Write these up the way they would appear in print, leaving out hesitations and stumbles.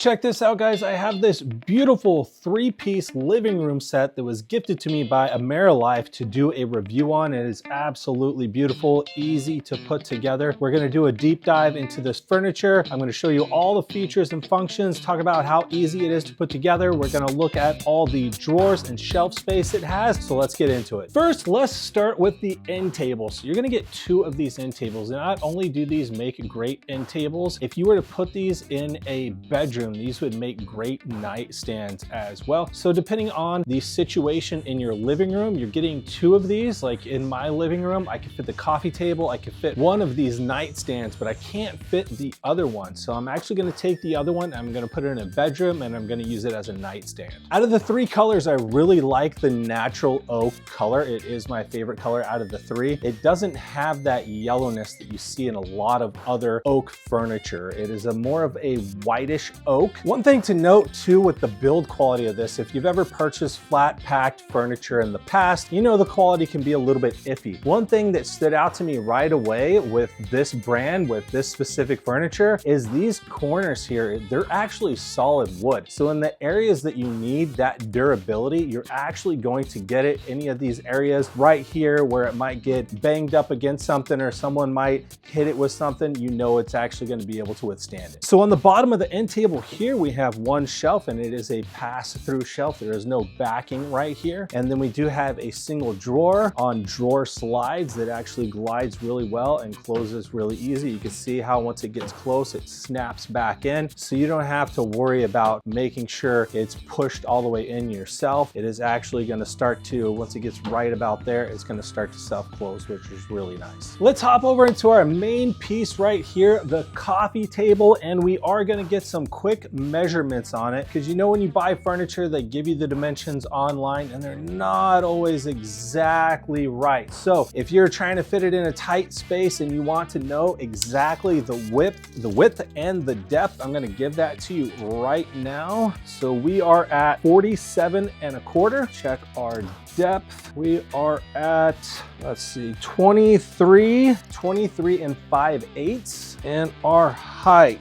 Check this out, guys. I have this beautiful 3-piece living room set that was gifted to me by AMERLIFE to do a review on. It is absolutely beautiful, easy to put together. We're gonna do a deep dive into this furniture. I'm gonna show you all the features and functions, talk about how easy it is to put together. We're gonna look at all the drawers and shelf space it has. So let's get into it. First, let's start with the end table. So you're gonna get 2 of these end tables. And not only do these make great end tables, if you were to put these in a bedroom, these would make great nightstands as well. So depending on the situation in your living room, you're getting 2 of these. Like in my living room, I can fit the coffee table, I can fit one of these nightstands, but I can't fit the other one. So I'm actually gonna take the other one, I'm gonna put it in a bedroom, and I'm gonna use it as a nightstand. Out of the 3 colors, I really like the natural oak color. It is my favorite color out of the 3. It doesn't have that yellowness that you see in a lot of other oak furniture. It is more of a whitish oak. One thing to note too with the build quality of this, if you've ever purchased flat packed furniture in the past, you know the quality can be a little bit iffy. One thing that stood out to me right away with this brand, with this specific furniture, is these corners here, they're actually solid wood. So in the areas that you need that durability, you're actually going to get it. Any of these areas right here where it might get banged up against something or someone might hit it with something, you know it's actually going to be able to withstand it. So on the bottom of the end table here, we have one shelf, and it is a pass-through shelf. There is no backing right here. And then we do have a single drawer on drawer slides that actually glides really well and closes really easy. You can see how once it gets close, it snaps back in. So you don't have to worry about making sure it's pushed all the way in yourself. It is actually going to start to, once it gets right about there, it's going to start to self-close, which is really nice. Let's hop over into our main piece right here, the coffee table, and we are going to get some quick measurements on it, because you know when you buy furniture, they give you the dimensions online and they're not always exactly right. So if you're trying to fit it in a tight space and you want to know exactly the width and the depth, I'm going to give that to you right now. So we are at 47¼ check our depth. We are at, let's see, 23 5/8, and our height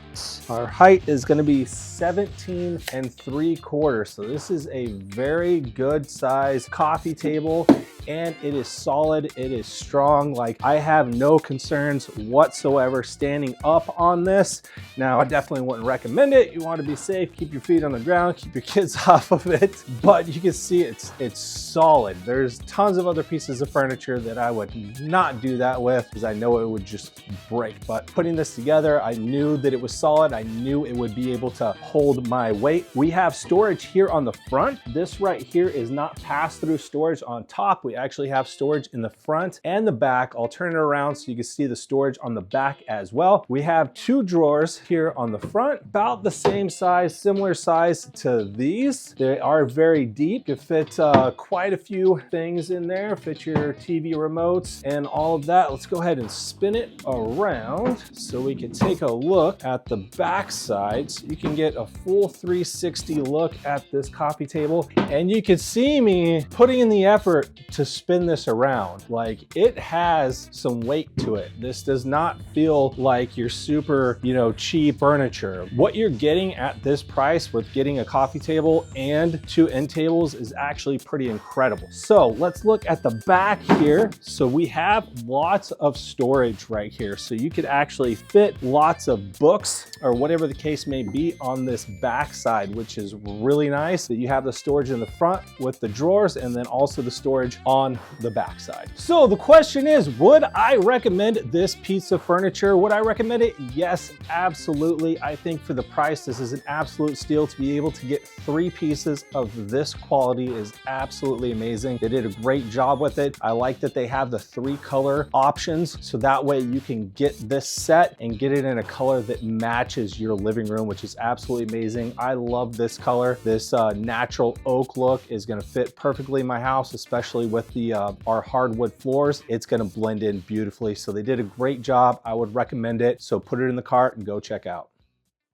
is going to be 17¾ so this is a very good size coffee table, and it is solid, it is strong. Like, I have no concerns whatsoever standing up on this. Now, I definitely wouldn't recommend it. You want to be safe, keep your feet on the ground, keep your kids off of it, but you can see it's solid. There's tons of other pieces of furniture that I would not do that with, because I know it would just break. But putting this together, I knew that it was solid. I knew it would be able to hold my weight. We have storage here on the front. This right here is not pass-through storage on top. We actually have storage in the front and the back. I'll turn it around so you can see the storage on the back as well. We have 2 drawers here on the front, about the same size, similar size to these. They are very deep. You fit quite a few things in there, fit your TV remotes and all of that. Let's go ahead and spin it around so we can take a look at the back side, so you can get a full 360 look at this coffee table. And you can see me putting in the effort to spin this around. Like, it has some weight to it. This does not feel like your super, cheap furniture. What you're getting at this price with getting a coffee table and 2 end tables is actually pretty incredible. So let's look at the back here. So we have lots of storage right here. So you could actually fit lots of books or whatever the case may be on this back side, which is really nice that you have the storage in the front with the drawers, and then also the storage on the back side. So the question is, would I recommend this piece of furniture? Would I recommend it? Yes, absolutely. I think for the price, this is an absolute steal. To be able to get 3 pieces of this quality is absolutely amazing. They did a great job with it. I like that they have the 3 color options, so that way you can get this set and get it in a color that matches your living room, which is absolutely amazing. I love this color. This natural oak look is going to fit perfectly in my house, especially with the our hardwood floors. It's going to blend in beautifully. So they did a great job. I would recommend it. So put it in the cart and go check out.